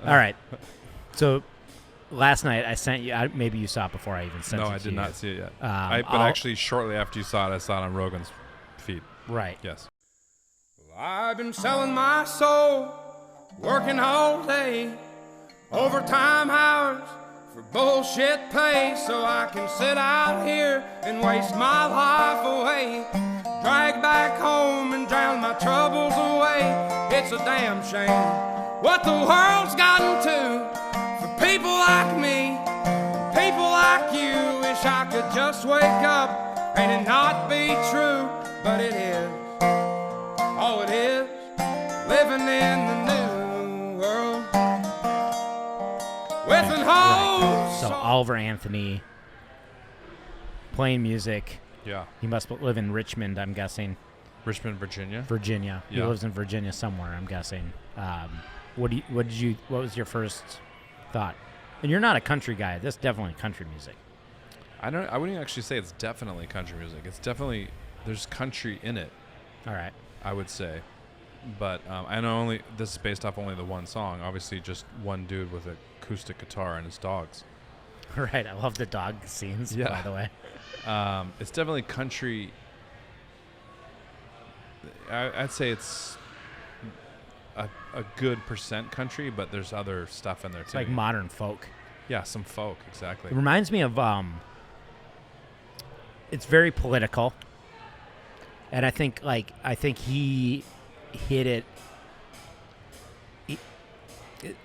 All right. So last night I sent you. Maybe you saw it before I even sent it. No, to I did you. not see it yet. But actually, shortly after you saw it, I saw it on Rogan's feed. Right. Yes. I've been selling my soul, working all day, overtime hours for bullshit pay, so I can sit out here and waste my life away, drag back home and drown my troubles away. It's a damn shame what the world's gotten to for people like me, people like you. Wish I could just wake up and it not be true, but it is. Oh, it is living in the new world with an whole. So Oliver Anthony playing music. Yeah. He must live in Richmond, I'm guessing. Richmond, Virginia. Virginia. Yeah. He lives in Virginia somewhere, I'm guessing. What was your first thought? And you're not a country guy. This is definitely country music. I wouldn't actually say it's definitely country music. It's definitely there's country in it. All right. I would say, but I know this is based off only the one song. Obviously, just one dude with an acoustic guitar and his dogs. Right. I love the dog scenes. Yeah. By the way. It's definitely country. I'd say it's a good % country, but there's other stuff in there It's too. like modern folk. Yeah, some folk, exactly. It reminds me of it's very political. And I think he hit it.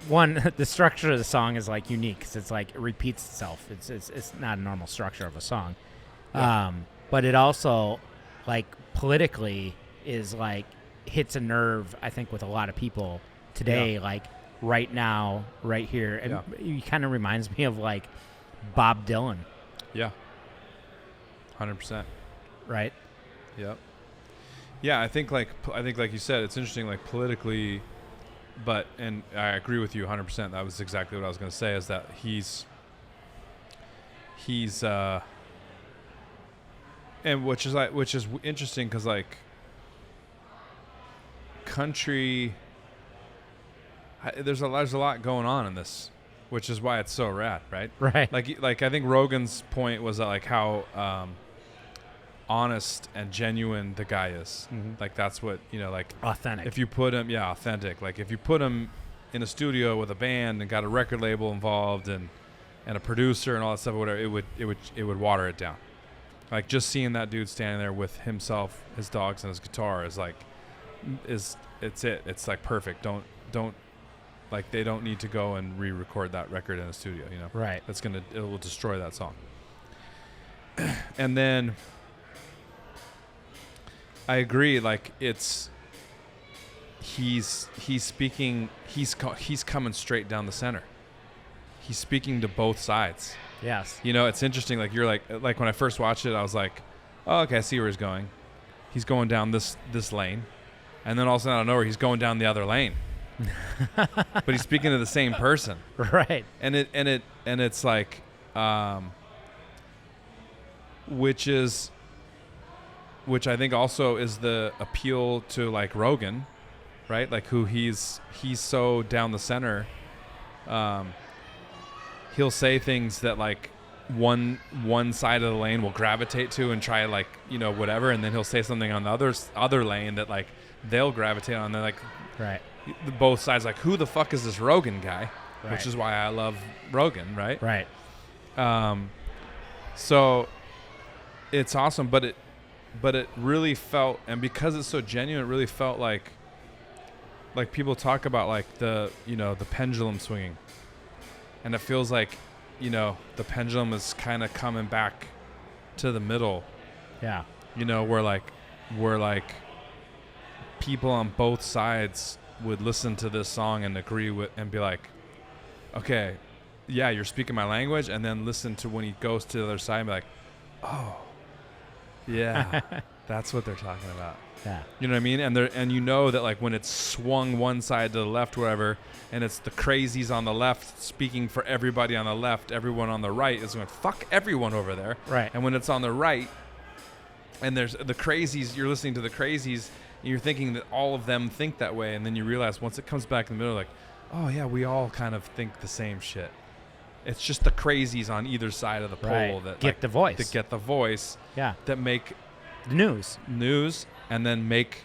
One, the structure of the song is like unique because it's like it repeats itself. It's not a normal structure of a song, Yeah. But it also like politically is like hits a nerve. I think with a lot of people today, Yeah. like right now, right here, and Yeah. it kind of reminds me of like Bob Dylan. Yeah. 100%. Right. Yep. Yeah, I think like you said, it's interesting, like politically, and I agree with you 100%. That was exactly what I was going to say. Is that he's and which is interesting because like country, there's a lot going on in this, which is why it's so rad, right? Right. Like I think Rogan's point was that like how honest and genuine the guy is. Mm-hmm. Like that's what, like Authentic. if you put him, authentic. Like if you put him in a studio with a band and got a record label involved and a producer and all that stuff, or whatever, it would water it down. Like just seeing that dude standing there with himself, his dogs, and his guitar is like, it's like perfect. Don't like they don't need to go and re-record that record in a studio. Right. It will destroy that song. And then I agree. Like he's speaking. He's coming straight down the center. He's speaking to both sides. Yes. It's interesting. Like you're like when I first watched it, I was like, oh, okay, I see where he's going. He's going down this lane, and then all of a sudden out of nowhere, he's going down the other lane. But he's speaking to the same person. Right. And it's like, which I think also is the appeal to like Rogan, right? Like who he's so down the center. He'll say things that like one side of the lane will gravitate to and try like, whatever. And then he'll say something on the other lane that like they'll gravitate on. They're like, right. Both sides like, who the fuck is this Rogan guy? Right. Which is why I love Rogan, right? Right. So it's awesome, but it really felt, and because it's so genuine, it really felt like people talk about like the pendulum swinging, and it feels like the pendulum is kind of coming back to the middle. Yeah. Where like people on both sides would listen to this song and agree with and be like, okay, yeah, you're speaking my language, and then listen to when he goes to the other side and be like, oh, yeah, that's what they're talking about. Yeah. You know what I mean? And that like when it's swung one side to the left, whatever, and it's the crazies on the left speaking for everybody on the left, everyone on the right is going, fuck everyone over there. Right. And when it's on the right, and there's the crazies, you're listening to the crazies, and you're thinking that all of them think that way, and then you realize once it comes back in the middle, like, oh yeah, we all kind of think the same shit. It's just the crazies on either side of the pole that get the voice. That get the voice. Yeah. That make news and then make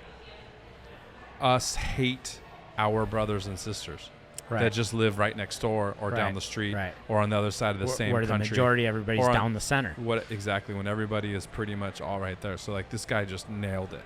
us hate our brothers and sisters that just live right next door or down the street or on the other side of the same where country. The majority, everybody's down the center. What exactly when everybody is pretty much all right there. So like this guy just nailed it.